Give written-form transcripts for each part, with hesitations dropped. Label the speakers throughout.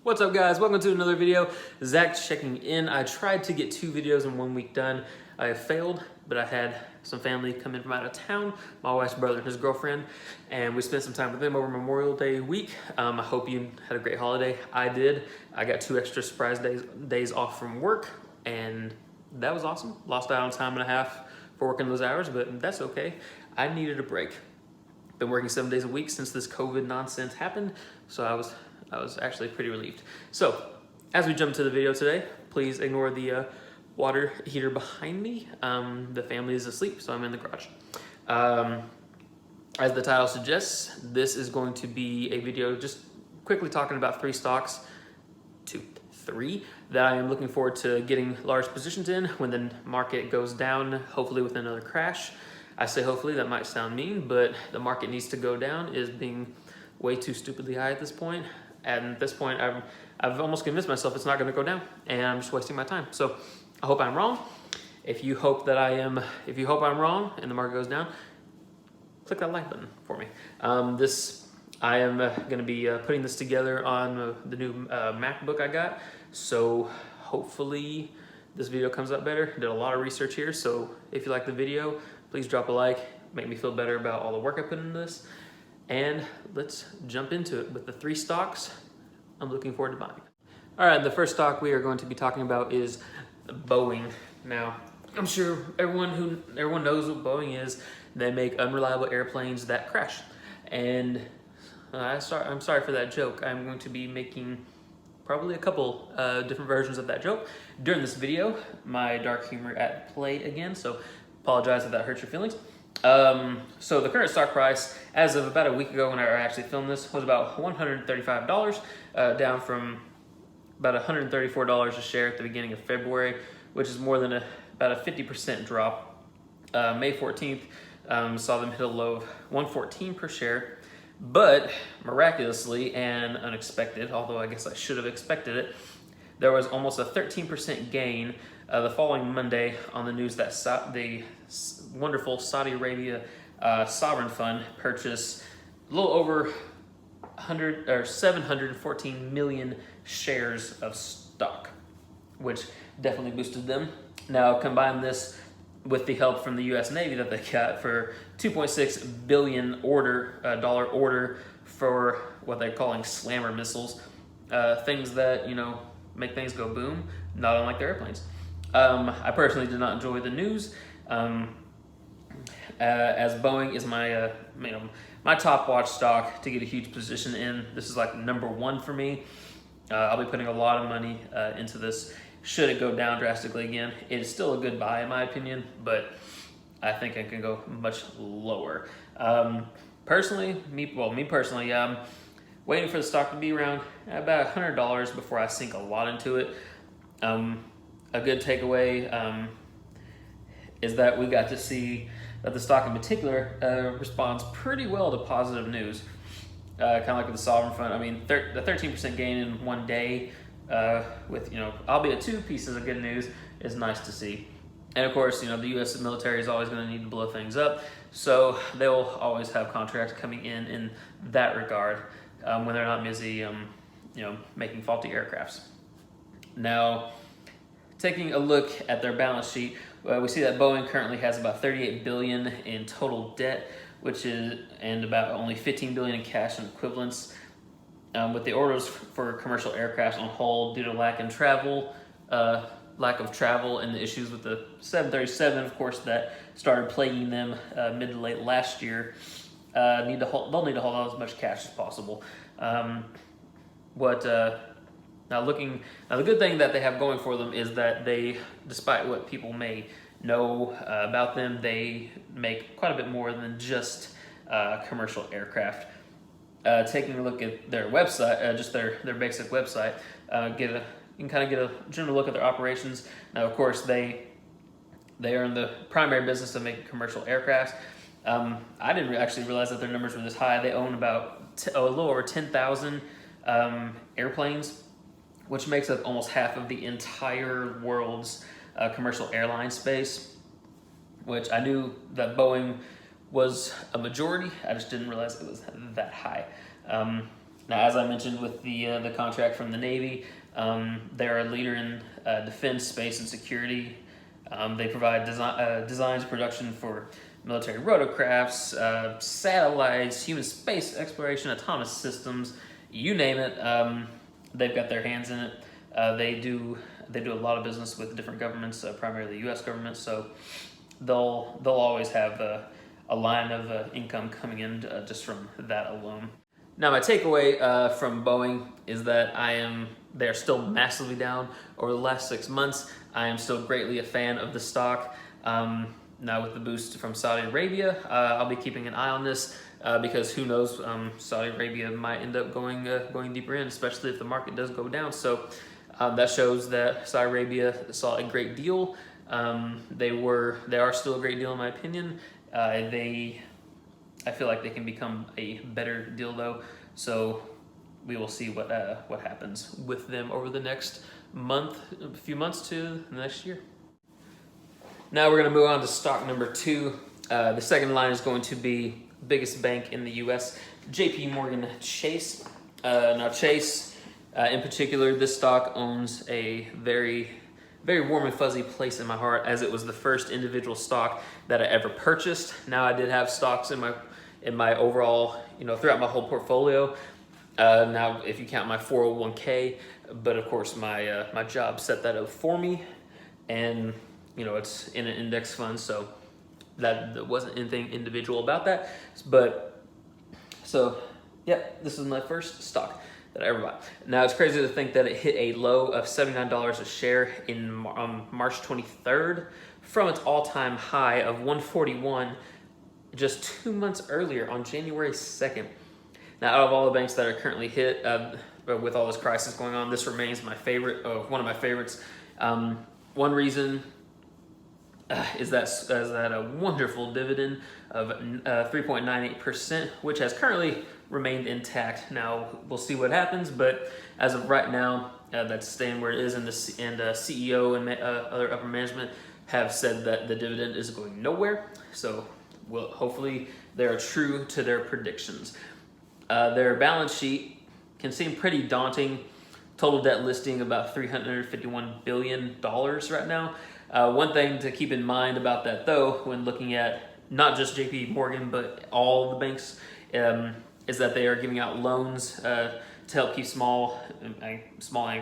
Speaker 1: What's up, guys? Welcome to another video. Zach checking in. I tried to get 2 videos in 1 week done. I have failed, but I had some family come in from out of town, my wife's brother and his girlfriend, and we spent some time with them over Memorial Day week. I hope you had a great holiday. I did. I got 2 extra surprise days off from work, and that was awesome. Lost out on time and a half for working those hours, but that's okay. I needed a break. Been working 7 days a week since this COVID nonsense happened, so I was actually pretty relieved. So, as we jump to the video today, please ignore the water heater behind me. The family is asleep, so I'm in the garage. As the title suggests, this is going to be a video just quickly talking about 3 stocks, 3, that I am looking forward to getting large positions in when the market goes down, hopefully with another crash. I say hopefully, that might sound mean, but the market needs to go down. It is being way too stupidly high at this point. And at this point, I've almost convinced myself it's not going to go down, and I'm just wasting my time. So I hope I'm wrong. If you hope I'm wrong and the market goes down, click that like button for me. I am going to be putting this together on the new MacBook I got. So hopefully this video comes out better. Did a lot of research here. So if you like the video, please drop a like. Make me feel better about all the work I put into this. And let's jump into it with the 3 stocks I'm looking forward to buying. All right, the first stock we are going to be talking about is Boeing. Now, I'm sure everyone knows what Boeing is. They make unreliable airplanes that crash. And I'm sorry for that joke. I'm going to be making probably a couple different versions of that joke during this video. My dark humor at play again, so apologize if that hurts your feelings. So the current stock price, as of about a week ago when I actually filmed this, was about $135, down from about $134 a share at the beginning of February, which is more than about a 50% drop. May 14th saw them hit a low of $114 per share, but miraculously and unexpected, although I guess I should have expected it, there was almost a 13% gain the following Monday on the news that the wonderful Saudi Arabia sovereign fund purchased a little over 714 million shares of stock, which definitely boosted them. Now combine this with the help from the U.S. Navy that they got for $2.6 billion dollar order for what they're calling slammer missiles, things that make things go boom, not unlike their airplanes. I personally did not enjoy the news, as Boeing is my my top watch stock to get a huge position in. This is like number 1 for me. I'll be putting a lot of money into this. Should it go down drastically again, it is still a good buy in my opinion, but I think it can go much lower. Me personally, I'm waiting for the stock to be around about $100 before I sink a lot into it. A good takeaway is that we got to see that the stock in particular responds pretty well to positive news. Kind of like with the sovereign fund. I mean, the 13% gain in 1 day with, albeit 2 pieces of good news is nice to see. And of course, the U.S. military is always going to need to blow things up, so they will always have contracts coming in that regard when they're not busy, making faulty aircrafts. Now, taking a look at their balance sheet, we see that Boeing currently has about $38 billion in total debt, and about only $15 billion in cash and equivalents. With the orders for commercial aircraft on hold due to lack of travel, and the issues with the 737, of course, that started plaguing them mid to late last year, they'll need to hold on as much cash as possible. Now, the good thing that they have going for them is that they, despite what people may know about them, they make quite a bit more than just commercial aircraft. Taking a look at their website, just their basic website, you can kind of get a general look at their operations. Now, of course, they are in the primary business of making commercial aircraft. I didn't actually realize that their numbers were this high. They own about a little over 10,000 airplanes, which makes up almost half of the entire world's commercial airline space, which I knew that Boeing was a majority. I just didn't realize it was that high. Now, as I mentioned with the contract from the Navy, they're a leader in defense, space, and security. They provide designs, production for military rotorcrafts, satellites, human space exploration, autonomous systems, you name it. They've got their hands in it. They do a lot of business with different governments, primarily the U.S. government. So they'll always have a line of income coming in just from that alone. Now, my takeaway from Boeing is that they're still massively down over the last 6 months. I am still greatly a fan of the stock. Now, with the boost from Saudi Arabia, I'll be keeping an eye on this because who knows, Saudi Arabia might end up going deeper in, especially if the market does go down. So that shows that Saudi Arabia saw a great deal. They are still a great deal in my opinion. I feel like they can become a better deal though. So we will see what happens with them over the next few months to the next year. Now we're going to move on to stock number 2. The second line is going to be biggest bank in the U.S., JPMorgan Chase. Now Chase, in particular, this stock owns a very, very warm and fuzzy place in my heart, as it was the first individual stock that I ever purchased. Now I did have stocks in my overall, throughout my whole portfolio. Now, if you count my 401k, but of course my job set that up for me, and it's in an index fund, so that wasn't anything individual about that. But so yeah, this is my first stock that I ever bought. Now it's crazy to think that it hit a low of $79 a share in March 23rd from its all-time high of $141 just 2 months earlier on January 2nd. Now, out of all the banks that are currently hit with all this crisis going on, this remains my favorite, one of my favorites. One reason is that a wonderful dividend of 3.98%, which has currently remained intact. Now, we'll see what happens, but as of right now, that's staying where it is, and CEO and other upper management have said that the dividend is going nowhere. So hopefully they're true to their predictions. Their balance sheet can seem pretty daunting. Total debt listing about $351 billion right now. One thing to keep in mind about that, though, when looking at not just JPMorgan, but all the banks, is that they are giving out loans to help keep small, I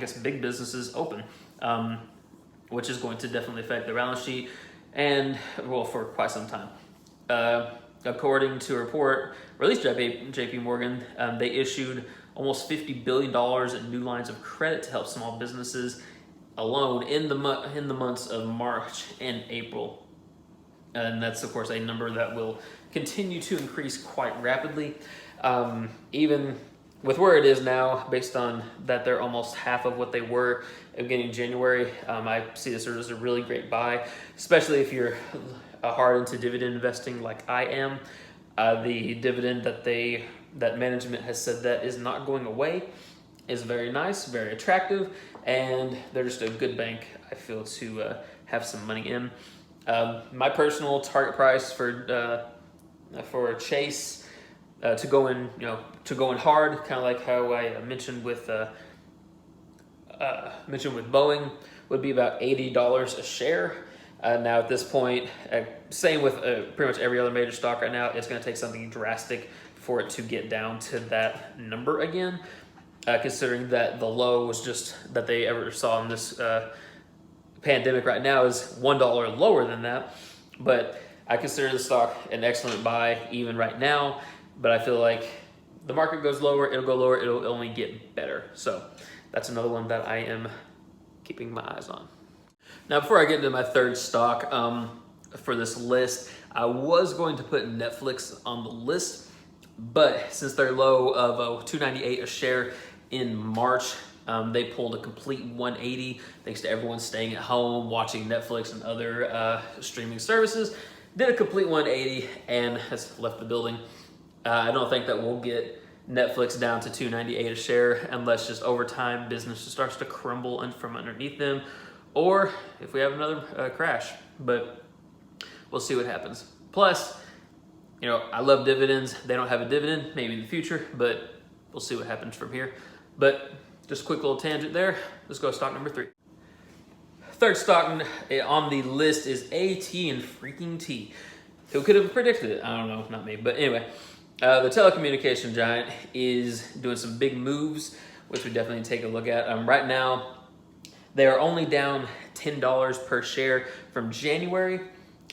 Speaker 1: guess, big businesses open, which is going to definitely affect the balance sheet, and well, for quite some time. According to a report released by JPMorgan, they issued almost $50 billion in new lines of credit to help small businesses alone in the months of March and April. And that's, of course, a number that will continue to increase quite rapidly. Even with where it is now, based on that they're almost half of what they were at the beginning of January, I see this as a really great buy, especially if you're hard into dividend investing like I am. The dividend that management has said that is not going away is very nice, very attractive, and they're just a good bank, I feel, to have some money in. My personal target price for Chase to go in hard, kind of like how I mentioned with Boeing, would be about $80 a share. Now at this point, same with pretty much every other major stock right now, it's going to take something drastic for it to get down to that number again, considering that the low was just that they ever saw in this pandemic right now is $1 lower than that. But I consider the stock an excellent buy even right now, but I feel like the market goes lower, it'll go lower, it'll only get better. So that's another one that I am keeping my eyes on. Now, before I get into my third stock for this list, I was going to put Netflix on the list, but since they're low of $2.98 a share in March, they pulled a complete 180 thanks to everyone staying at home, watching Netflix and other streaming services. Did a complete 180 and has left the building. I don't think that we'll get Netflix down to $2.98 a share unless just over time business starts to crumble from underneath them, or if we have another crash. But we'll see what happens. Plus, I love dividends. They don't have a dividend, maybe in the future, but we'll see what happens from here. But just a quick little tangent there. Let's go to stock number 3. Third stock on the list is AT&T. Who could have predicted it? I don't know, not me. But anyway, the telecommunication giant is doing some big moves, which we definitely take a look at. Right now, they are only down $10 per share from January.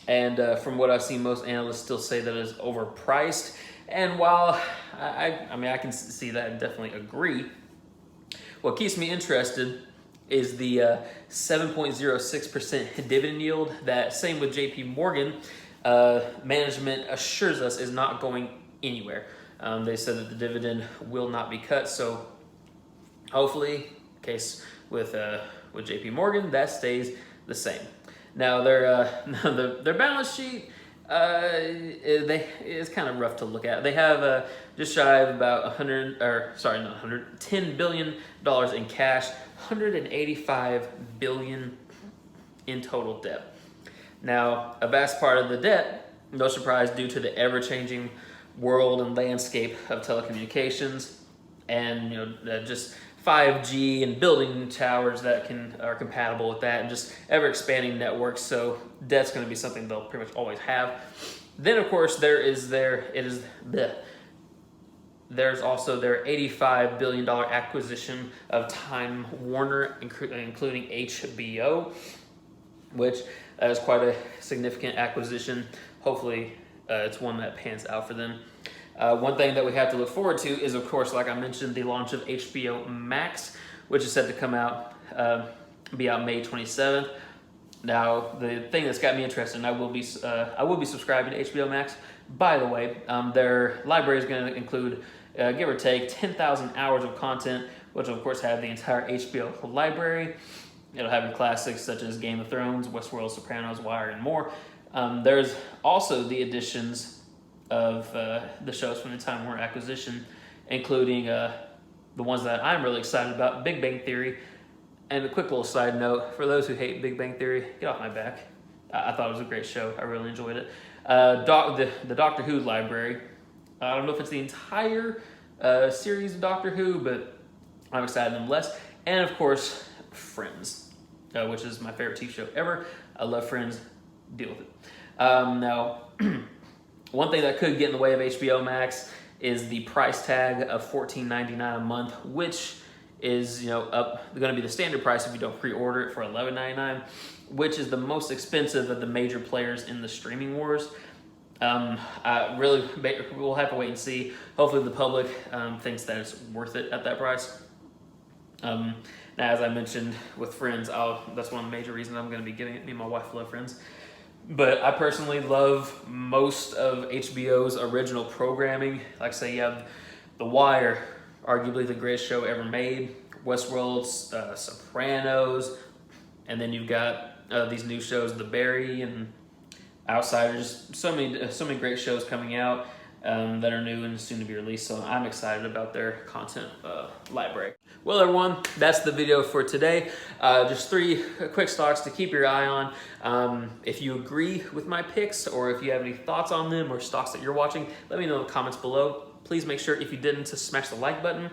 Speaker 1: And from what I've seen, most analysts still say that it's overpriced. And while I mean, I can see that and definitely agree, what keeps me interested is the 7.06% dividend yield that, same with JPMorgan, management assures us is not going anywhere. They said that the dividend will not be cut, so hopefully, case with JPMorgan, that stays the same. Now their balance sheet is kind of rough to look at. They have just shy of about $10 billion in cash, $185 billion in total debt. Now, a vast part of the debt, no surprise, due to the ever-changing world and landscape of telecommunications, and just 5G and building towers that are compatible with that, and just ever-expanding networks. So debt's going to be something they'll pretty much always have. Then, of course, there's also their $85 billion acquisition of Time Warner, including HBO, which is quite a significant acquisition. Hopefully, it's one that pans out for them. One thing that we have to look forward to is, of course, like I mentioned, the launch of HBO Max, which is set to come out, be out May 27th. Now, the thing that's got me interested, and I will be subscribing to HBO Max. By the way, their library is going to include, give or take, 10,000 hours of content, which will, of course, have the entire HBO library. It'll have your classics such as Game of Thrones, Westworld, Sopranos, Wire, and more. There's also the additions of the shows from the Time Warner acquisition, including the ones that I'm really excited about, Big Bang Theory. And a quick little side note, for those who hate Big Bang Theory, get off my back. I thought it was a great show. I really enjoyed it. The Doctor Who library, I don't know if it's the entire series of Doctor Who, but I'm excited nonetheless. And of course, Friends, which is my favorite TV show ever. I love Friends. Deal with it. Now, one thing that could get in the way of HBO Max is the price tag of $14.99 a month, which is going to be the standard price if you don't pre-order it for $11.99, which is the most expensive of the major players in the streaming wars. We'll have to wait and see. Hopefully the public thinks that it's worth it at that price. Now, as I mentioned with Friends, that's one of the major reasons I'm going to be getting it. Me and my wife love Friends. But I personally love most of HBO's original programming. Like I say, you have The Wire, arguably the greatest show ever made, Westworld, Sopranos, and then you've got these new shows, The Barry and Outsiders. So many great shows coming out that are new and soon to be released. So I'm excited about their content library. Well, everyone, that's the video for today. Just 3 quick stocks to keep your eye on. If you agree with my picks, or if you have any thoughts on them or stocks that you're watching, let me know in the comments below. Please make sure, if you didn't, to smash the like button.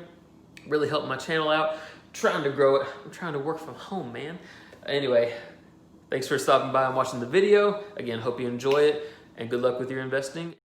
Speaker 1: Really help my channel out. I'm trying to grow it. I'm trying to work from home, man. Anyway, thanks for stopping by and watching the video. Again, hope you enjoy it, and good luck with your investing.